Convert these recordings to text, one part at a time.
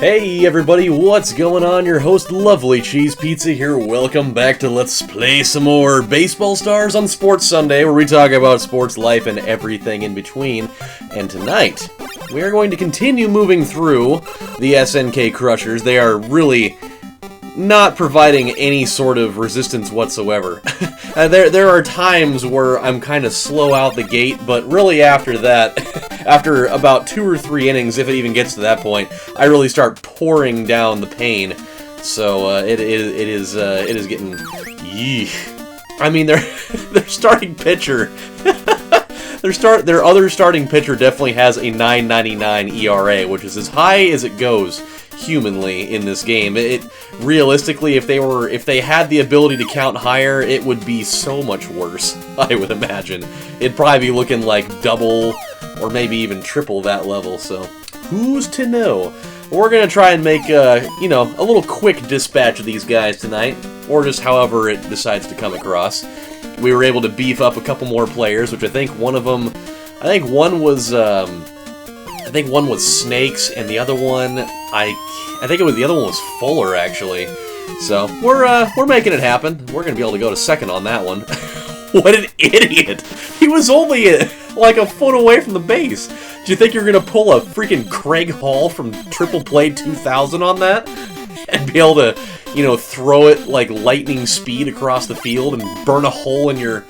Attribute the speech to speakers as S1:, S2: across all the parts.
S1: Hey everybody, what's going on? Your host LovelyCheesePizza here. Welcome back to Let's Play some more Baseball Stars on Sports Sunday, where we talk about sports, life, and everything in between. And tonight, we are going to continue moving through the SNK Crushers. They are really not providing any sort of resistance whatsoever. There are times where I'm kind of slow out the gate, but really after that, after about 2 or 3 innings, if it even gets to that point, I really start pouring down the pain. So it is getting yee. I mean, their starting pitcher, their other starting pitcher definitely has a 9.99 ERA, which is as high as it goes humanly in this game. Realistically, if they had the ability to count higher, it would be so much worse, I would imagine. It'd probably be looking like double or maybe even triple that level, so who's to know? We're gonna try and make a little quick dispatch of these guys tonight, or just however it decides to come across. We were able to beef up a couple more players, which I think one was Snakes, and the other one, I think the other one was Fuller, actually. So, we're making it happen. We're gonna be able to go to second on that one. What an idiot! He was only like a foot away from the base. Do you think you're gonna pull a freaking Craig Hall from Triple Play 2000 on that? And be able to, throw it like lightning speed across the field and burn a hole in your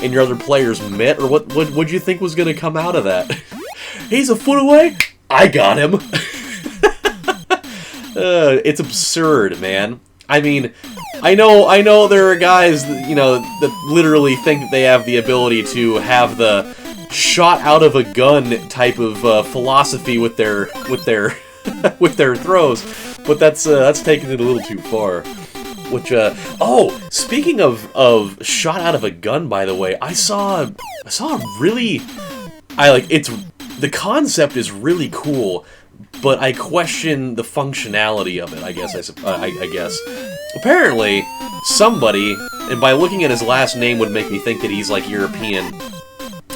S1: other player's mitt? Or what'd you think was gonna come out of that? He's a foot away? I got him! It's absurd, man. I mean, I know there are guys that literally think that they have the ability to have the shot out of a gun type of philosophy with their with their throws, but that's taking it a little too far. Which speaking of shot out of a gun, by the way, I saw the concept is really cool, but I question the functionality of it, I guess. Apparently, somebody, and by looking at his last name would make me think that he's like European,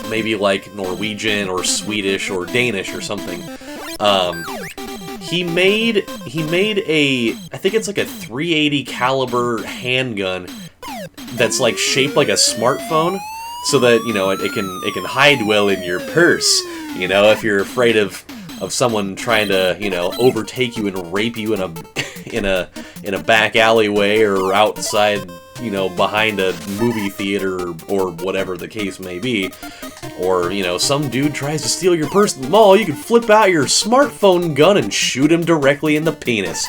S1: maybe like Norwegian or Swedish or Danish or something. He made a, I think it's like a .380 caliber handgun that's like shaped like a smartphone, so that it can hide well in your purse. If you're afraid of someone trying to overtake you and rape you in a back alleyway or outside behind a movie theater or whatever the case may be, or some dude tries to steal your purse at the mall, you can flip out your smartphone gun and shoot him directly in the penis,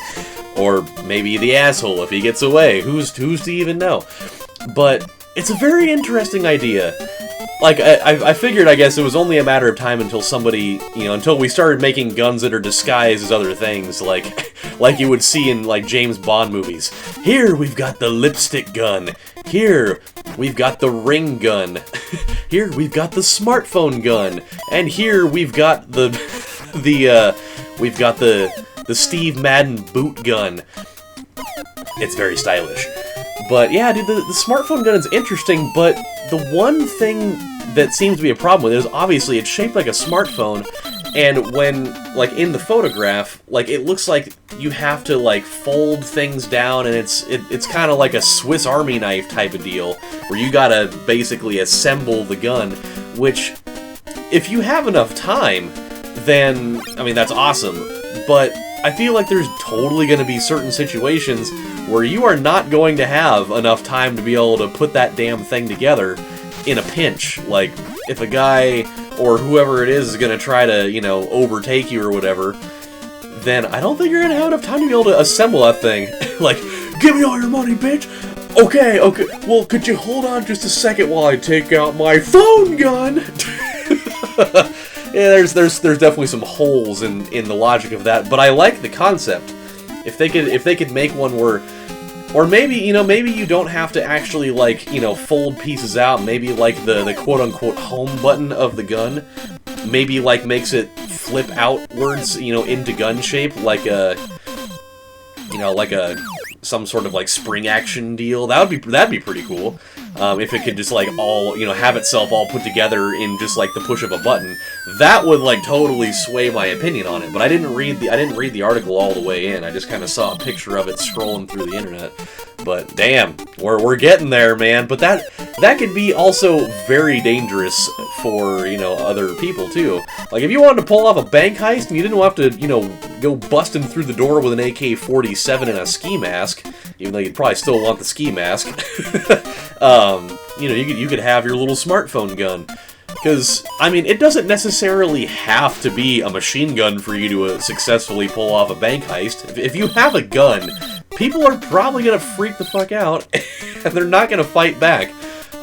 S1: or maybe the asshole if he gets away. Who's to even know? But it's a very interesting idea. Like, I figured, I guess, it was only a matter of time until somebody, until we started making guns that are disguised as other things, like you would see in, like, James Bond movies. Here, we've got the lipstick gun. Here, we've got the ring gun. Here, we've got the smartphone gun. And here, we've got the Steve Madden boot gun. It's very stylish. But yeah, dude, the smartphone gun is interesting, but the one thing that seems to be a problem with it is obviously it's shaped like a smartphone, and when, like, in the photograph, like, it looks like you have to, like, fold things down, and it's kind of like a Swiss Army knife type of deal, where you gotta basically assemble the gun, which, if you have enough time, then, I mean, that's awesome, but I feel like there's totally gonna be certain situations where you are not going to have enough time to be able to put that damn thing together in a pinch. Like, if a guy or whoever it is going to try to, overtake you or whatever, then I don't think you're going to have enough time to be able to assemble that thing. Like, give me all your money, bitch! Okay, well, could you hold on just a second while I take out my phone gun? Yeah, there's definitely some holes in the logic of that, but I like the concept. If they could make one where, or maybe, maybe you don't have to actually, like, fold pieces out, maybe, like, the quote-unquote home button of the gun, maybe, like, makes it flip outwards, into gun shape, like a some sort of like spring action deal. That'd be pretty cool. If it could just like all, you know, have itself all put together in just like the push of a button. That would like totally sway my opinion on it. But I didn't read the article all the way in. I just kind of saw a picture of it scrolling through the internet. But damn, we're getting there, man. But that could be also very dangerous for, you know, other people too. Like if you wanted to pull off a bank heist and you didn't have to, you know, go busting through the door with an AK-47 and a ski mask, even though you'd probably still want the ski mask. You know, you could have your little smartphone gun. Because, I mean, it doesn't necessarily have to be a machine gun for you to successfully pull off a bank heist. If you have a gun, people are probably going to freak the fuck out, and they're not going to fight back.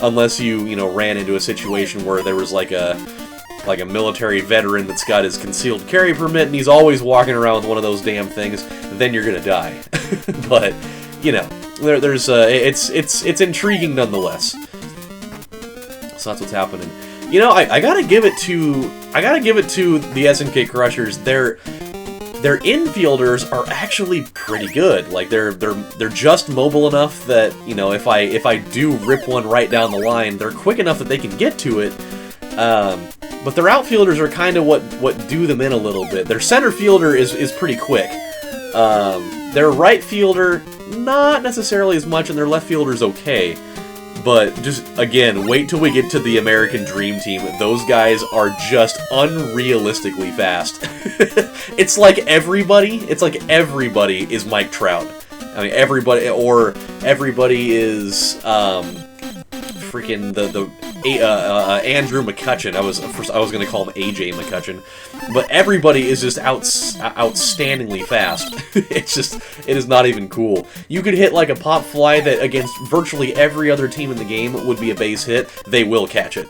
S1: Unless you know, ran into a situation where there was like a military veteran that's got his concealed carry permit, and he's always walking around with one of those damn things, then you're going to die. But, you know, it's intriguing nonetheless. So that's what's happening. You know, I gotta give it to the SNK Crushers. Their infielders are actually pretty good. Like they're just mobile enough that, you know, if I do rip one right down the line, they're quick enough that they can get to it. But their outfielders are kind of what do them in a little bit. Their center fielder is pretty quick. Their right fielder, not necessarily as much, and their left fielder's okay. But just, again, wait till we get to the American Dream Team. Those guys are just unrealistically fast. It's like everybody is Mike Trout. I mean, everybody is, freaking Andrew McCutcheon. I was going to call him AJ McCutcheon. But everybody is just outstandingly fast. It is not even cool. You could hit like a pop fly that against virtually every other team in the game would be a base hit. They will catch it.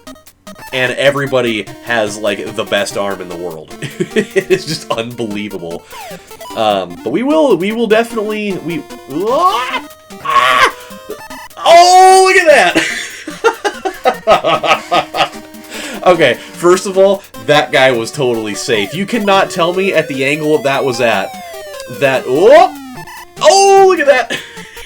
S1: And everybody has like the best arm in the world. It is just unbelievable. But we will definitely oh, look at that! Okay, first of all, that guy was totally safe. You cannot tell me at the angle that was at that. Oh, look at that!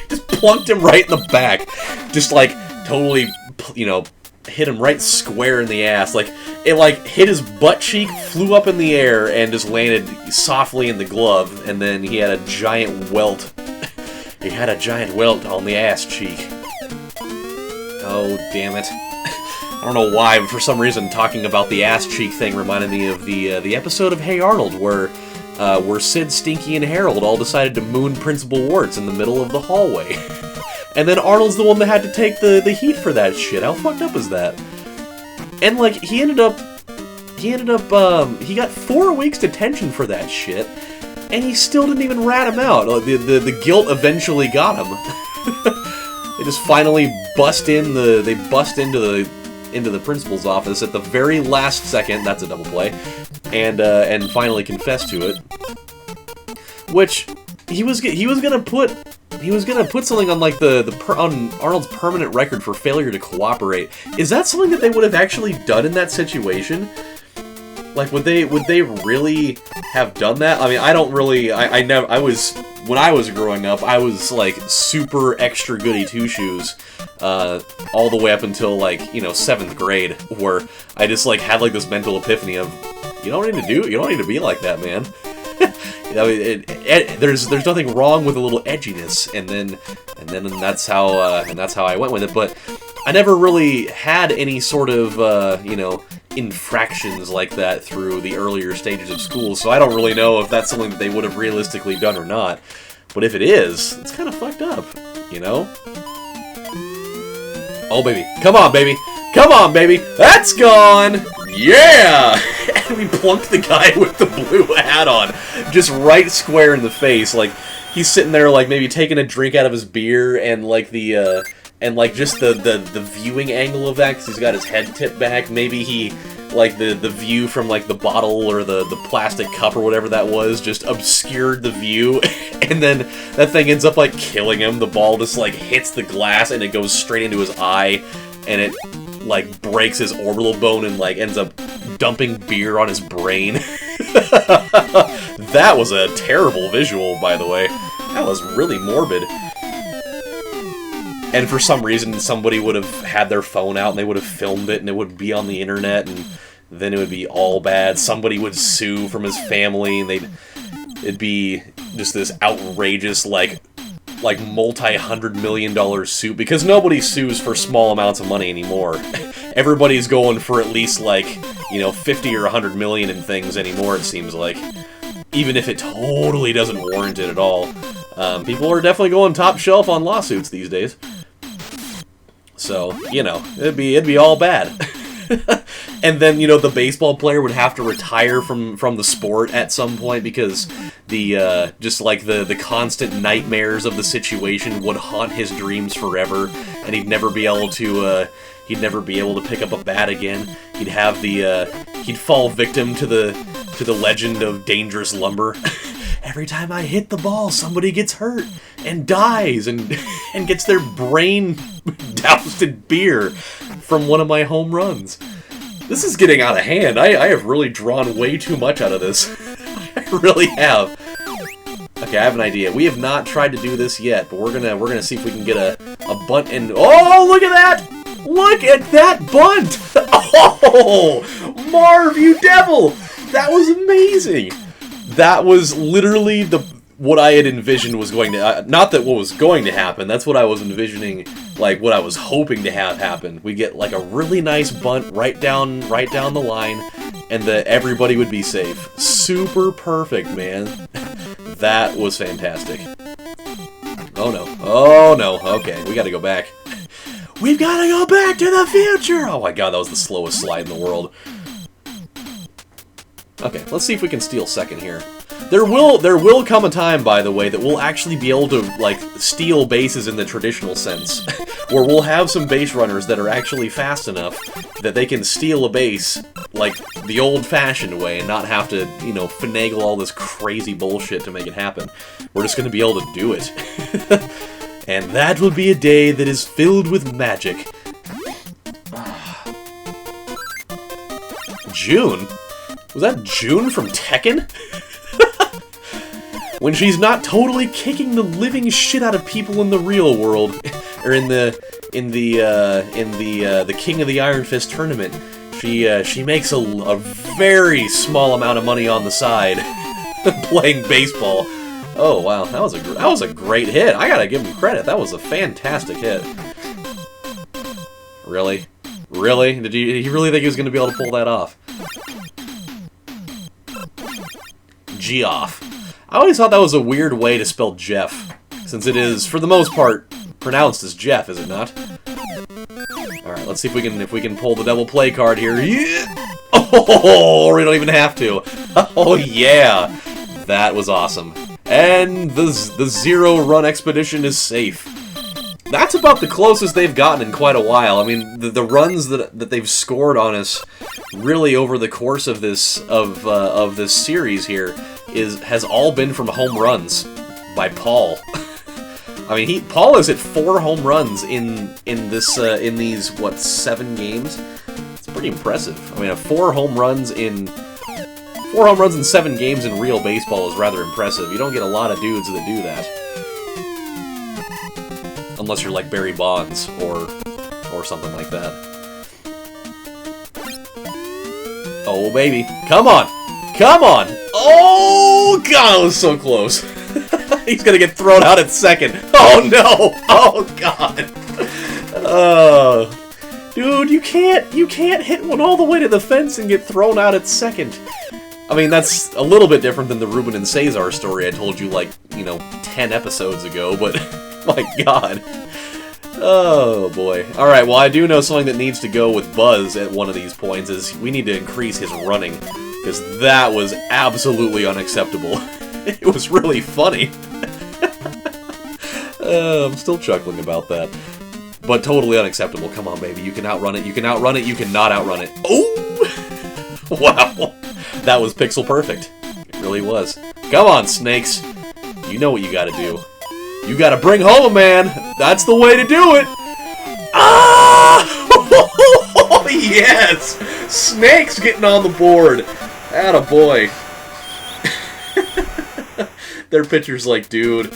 S1: Just plunked him right in the back. Just like totally, you know, hit him right square in the ass. Like it like hit his butt cheek, flew up in the air, and just landed softly in the glove. And then he had a giant welt. He had a giant welt on the ass cheek. Oh, damn it. I don't know why, but for some reason talking about the ass cheek thing reminded me of the episode of Hey Arnold where Sid, Stinky, and Harold all decided to moon Principal Warts in the middle of the hallway. And then Arnold's the one that had to take the heat for that shit. How fucked up is that? And like he got 4 weeks detention for that shit, and he still didn't even rat him out. The guilt eventually got him. They just finally bust into the principal's office at the very last second. That's a double play, and finally confessed to it. Which he was gonna put something on like on Arnold's permanent record for failure to cooperate. Is that something that they would have actually done in that situation? Like, would they really have done that? I mean, I don't really. When I was growing up, I was like super extra goody two shoes, all the way up until like, you know, 7th grade, where I just like had like this mental epiphany of, you don't need to be like that, man. You know, there's nothing wrong with a little edginess, and then that's how I went with it. But I never really had any sort of you know, infractions like that through the earlier stages of school, so I don't really know if that's something that they would have realistically done or not. But if it is, it's kind of fucked up, you know? Oh, baby. Come on, baby. Come on, baby. That's gone! Yeah! And we plunked the guy with the blue hat on, just right square in the face. Like, he's sitting there, like, maybe taking a drink out of his beer, and, like, just the viewing angle of that, because he's got his head tipped back. Maybe he, like, the view from, like, the bottle or the plastic cup or whatever that was just obscured the view, and then that thing ends up, like, killing him. The ball just, like, hits the glass, and it goes straight into his eye, and it, like, breaks his orbital bone and, like, ends up dumping beer on his brain. That was a terrible visual, by the way. That was really morbid. And for some reason, somebody would have had their phone out and they would have filmed it and it would be on the internet and then it would be all bad. Somebody would sue from his family and it'd be just this outrageous, like multi-$100 million suit, because nobody sues for small amounts of money anymore. Everybody's going for at least, like, you know, 50 or 100 million in things anymore, it seems like. Even if it totally doesn't warrant it at all. People are definitely going top shelf on lawsuits these days. So, you know, it'd be all bad. And then, you know, the baseball player would have to retire from the sport at some point because the just like the constant nightmares of the situation would haunt his dreams forever, and he'd never be able to pick up a bat again. He'd have he'd fall victim to the legend of dangerous lumber. Every time I hit the ball, somebody gets hurt and dies and gets their brain doused in beer from one of my home runs. This is getting out of hand. I have really drawn way too much out of this. I really have. Okay, I have an idea. We have not tried to do this yet, but we're gonna see if we can get a bunt and oh, look at that! Look at that bunt! Oh, Marv, you devil! That was amazing. That was literally what I had envisioned was going to... not that what was going to happen, that's what I was envisioning, like, what I was hoping to have happen. We get, like, a really nice bunt right down the line, and everybody would be safe. Super perfect, man. That was fantastic. Oh, no. Oh, no. Okay, we gotta go back. We've gotta go back to the future! Oh my god, that was the slowest slide in the world. Okay, let's see if we can steal second here. There will come a time, by the way, that we'll actually be able to, like, steal bases in the traditional sense. Where we'll have some base runners that are actually fast enough that they can steal a base, like, the old-fashioned way, and not have to, you know, finagle all this crazy bullshit to make it happen. We're just gonna be able to do it. And that will be a day that is filled with magic. June? Was that June from Tekken? When she's not totally kicking the living shit out of people in the real world, or in the King of the Iron Fist tournament, she makes a very small amount of money on the side playing baseball. Oh wow, that was a great hit. I gotta give him credit. That was a fantastic hit. Really? Really? Did he really think he was gonna be able to pull that off? Geoff. I always thought that was a weird way to spell Jeff, since it is, for the most part, pronounced as Jeff, is it not? Alright, let's see if we can pull the double play card here. Yeah! Oh, we don't even have to. Oh yeah! That was awesome. And the zero-run expedition is safe. That's about the closest they've gotten in quite a while. I mean, the runs that they've scored on us, really over the course of this series here, has all been from home runs by Paul. I mean, Paul is at 4 home runs in these what, 7 games? It's pretty impressive. I mean, 4 home runs in 7 games in real baseball is rather impressive. You don't get a lot of dudes that do that. Unless you're like Barry Bonds or something like that. Oh, baby. Come on! Come on! Oh, God, it was so close. He's gonna get thrown out at second. Oh, no! Oh, God! Dude, you can't hit one all the way to the fence and get thrown out at second. I mean, that's a little bit different than the Ruben and Cesar story I told you, like, you know, 10 episodes ago, but my god. Oh, boy. Alright, well, I do know something that needs to go with Buzz at one of these points is we need to increase his running, because that was absolutely unacceptable. It was really funny. I'm still chuckling about that. But totally unacceptable. Come on, baby. You can outrun it. You can outrun it. You cannot outrun it. Oh! Wow. That was pixel perfect. It really was. Come on, Snakes. You know what you gotta do. You gotta bring home a man. That's the way to do it. Ah! Oh, yes! Snakes getting on the board. Attaboy. Their pitcher's like, dude,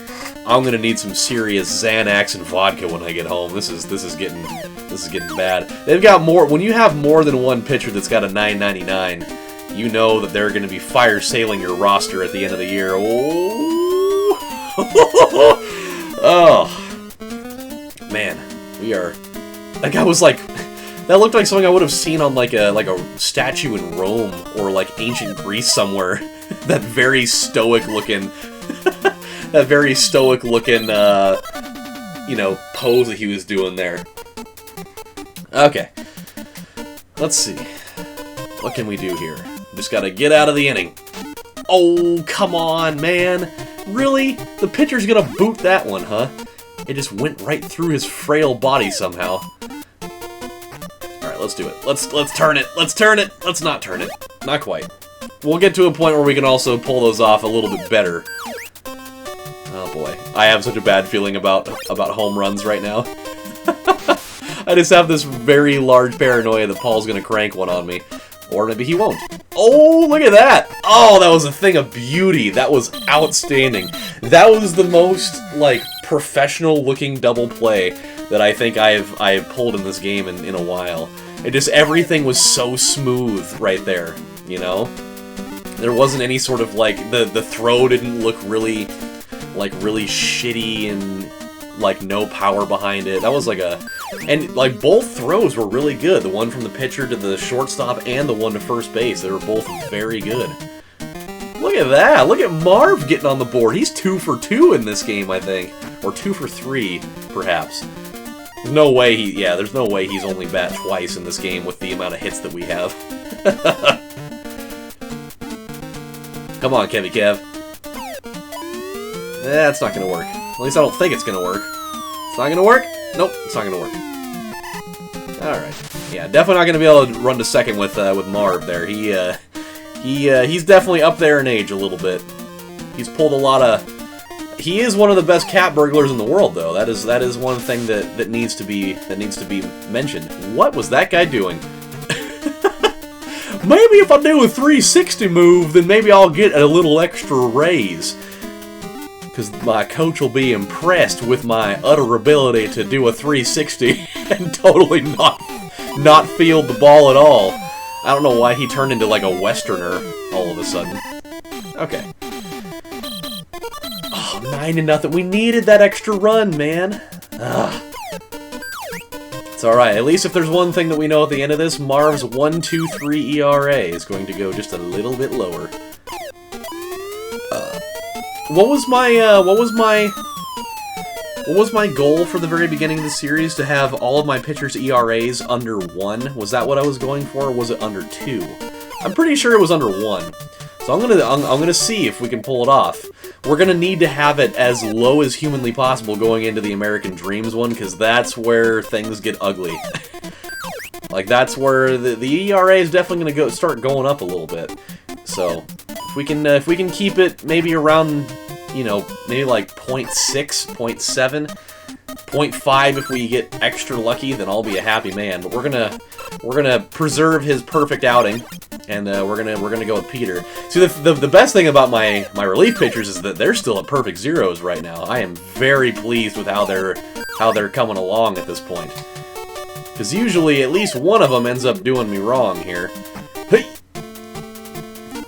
S1: I'm gonna need some serious Xanax and vodka when I get home. This is getting bad. They've got more. When you have more than one pitcher that's got a 999, you know that they're gonna be fire sailing your roster at the end of the year. Oh, oh, man, we are. That guy was like. That looked like something I would have seen on like a statue in Rome or like ancient Greece somewhere. That very stoic looking. That very stoic looking, you know, pose that he was doing there. Okay. Let's see. What can we do here? Just gotta get out of the inning. Oh, come on, man. Really? The pitcher's gonna boot that one, huh? It just went right through his frail body somehow. Alright, let's do it. Let's turn it. Let's turn it. Let's not turn it. Not quite. We'll get to a point where we can also pull those off a little bit better. Oh boy, I have such a bad feeling about home runs right now. I just have this very large paranoia that Paul's gonna crank one on me. Or maybe he won't. Oh, look at that! Oh, that was a thing of beauty. That was outstanding. That was the most, like, professional-looking double play that I think I've pulled in this game in a while. It just, everything was so smooth right there, you know? There wasn't any sort of, like, the throw didn't look really shitty and like no power behind it. That was like and like both throws were really good. The one from the pitcher to the shortstop and the one to first base. They were both very good. Look at that. Look at Marv getting on the board. He's 2 for 2 in this game, I think. Or 2 for 3, perhaps. There's no way there's no way he's only bat twice in this game with the amount of hits that we have. Come on, Kevy Kev. That's not gonna work. At least I don't think it's gonna work. It's not gonna work? Nope, it's not gonna work. Alright. Yeah, definitely not gonna be able to run to second with Marv there. He's definitely up there in age a little bit. He's pulled a lot of... He is one of the best cat burglars in the world, though. That is one thing that needs to be mentioned. What was that guy doing? Maybe if I do a 360 move, then maybe I'll get a little extra raise. Because my coach will be impressed with my utter ability to do a 360 and totally not field the ball at all. I don't know why he turned into like a Westerner all of a sudden. Okay. Oh, 9-0. We needed that extra run, man. Ugh. It's alright. At least if there's one thing that we know at the end of this, Marv's 1.23 ERA is going to go just a little bit lower. What was my goal for the very beginning of the series? To have all of my pitchers' ERAs under 1? Was that what I was going for, or was it under 2? I'm pretty sure it was under 1. So I'm gonna see if we can pull it off. We're gonna need to have it as low as humanly possible going into the American Dreams one, because that's where things get ugly. Like that's where the ERA is definitely gonna start going up a little bit. So if we can keep it maybe around, you know, maybe like 0.6, 0.7, 0.5 if we get extra lucky, then I'll be a happy man. But we're gonna preserve his perfect outing, and we're gonna go with Peter. See, the best thing about my relief pitchers is that they're still at perfect zeros right now. I am very pleased with how they're coming along at this point. Because usually at least one of them ends up doing me wrong here. Hey.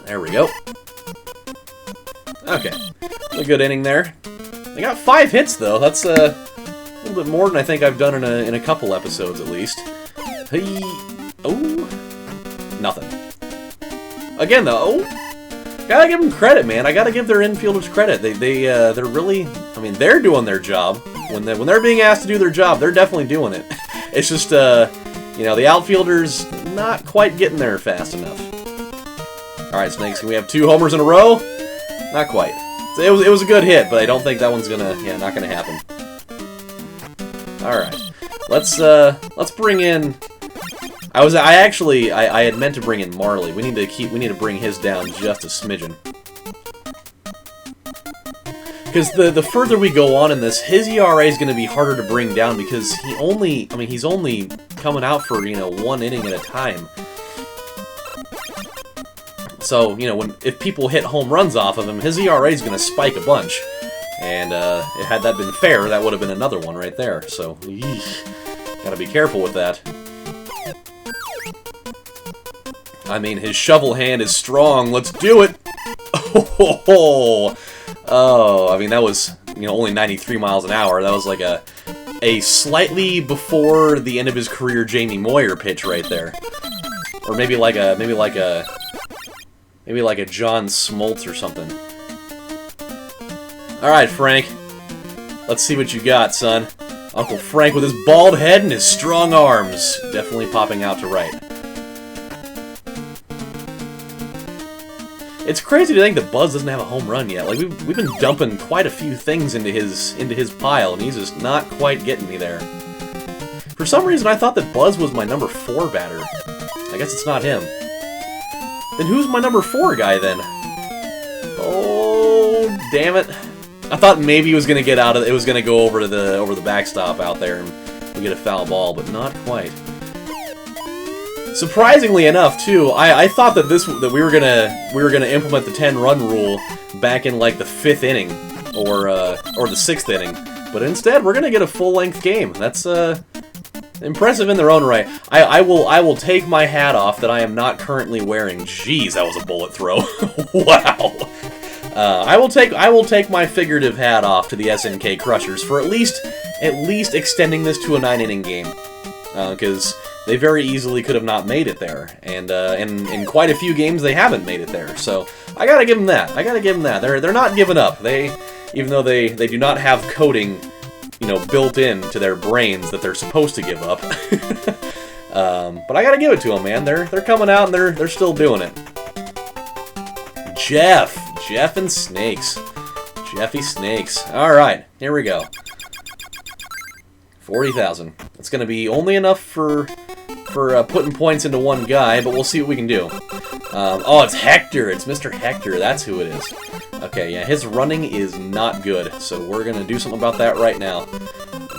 S1: There we go. Okay. A good inning there. They got 5 hits, though. That's a little bit more than I think I've done in a couple episodes, at least. Hey. Oh. Nothing. Again, though. Oh. Gotta give them credit, man. I gotta give their infielders credit. They're really... I mean, they're doing their job. When they're being asked to do their job, they're definitely doing it. It's just, you know, the outfielders not quite getting there fast enough. Alright, Snakes, can we have 2 homers in a row? Not quite. It was a good hit, but I don't think that one's not gonna happen. Alright. Let's bring in... I had meant to bring in Marley. We need to bring his down just a smidgen. Because the further we go on in this, his ERA is going to be harder to bring down because he's only coming out for, you know, 1 inning at a time. So, you know, if people hit home runs off of him, his ERA is going to spike a bunch. And had that been fair, that would have been another one right there. So, gotta be careful with that. I mean, his shovel hand is strong. Let's do it! Oh, I mean, that was, you know, only 93 miles an hour. That was like a slightly before the end of his career Jamie Moyer pitch right there. Or maybe like a John Smoltz or something. Alright, Frank. Let's see what you got, son. Uncle Frank with his bald head and his strong arms. Definitely popping out to right. It's crazy to think that Buzz doesn't have a home run yet. Like, we've been dumping quite a few things into his pile, and he's just not quite getting me there. For some reason, I thought that Buzz was my number 4 batter. I guess it's not him. Then who's my number 4 guy, then? Oh, damn it. I thought maybe he was gonna get out of it was gonna go over the backstop out there and we get a foul ball, but not quite. Surprisingly enough, too, I thought that we were gonna implement the 10-run rule back in like the 5th inning or the 6th inning, but instead we're gonna get a full-length game. That's impressive in their own right. I will take my hat off that I am not currently wearing. Jeez, that was a bullet throw. Wow. I will take my figurative hat off to the SNK Crushers for at least extending this to a 9-inning game, because they very easily could have not made it there, and in quite a few games they haven't made it there. So I gotta give them that. They're not giving up. Even though they do not have coding, you know, built in to their brains that they're supposed to give up. But I gotta give it to them, man. They're coming out and they're still doing it. Jeff and Snakes. Jeffy Snakes. All right, here we go. 40,000. It's going to be only enough for putting points into one guy, but we'll see what we can do. Oh, it's Hector. It's Mr. Hector. That's who it is. Okay, yeah, his running is not good, so we're going to do something about that right now.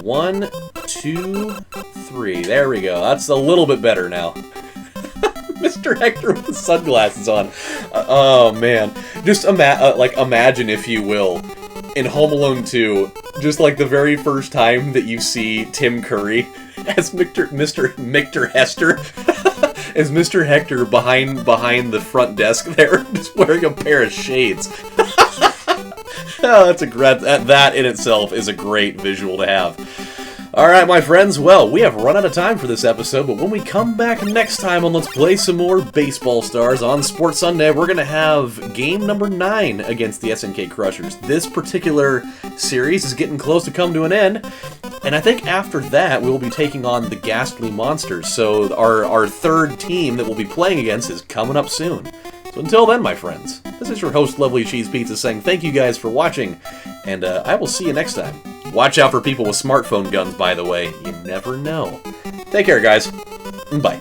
S1: 1, 2, 3. There we go. That's a little bit better now. Mr. Hector with the sunglasses on. Oh, man. Just imagine, if you will, in Home Alone 2, just like the very first time that you see Tim Curry as Mr. Hester, as Mr. Hector behind the front desk there, just wearing a pair of shades. Oh, that in itself is a great visual to have. Alright, my friends, well, we have run out of time for this episode, but when we come back next time on Let's Play Some More Baseball Stars on Sports Sunday, we're going to have game number 9 against the SNK Crushers. This particular series is getting close to come to an end, and I think after that we'll be taking on the Ghastly Monsters, so our third team that we'll be playing against is coming up soon. So until then, my friends, this is your host, Lovely Cheese Pizza, saying thank you guys for watching, and I will see you next time. Watch out for people with smartphone guns, by the way. You never know. Take care, guys. Bye.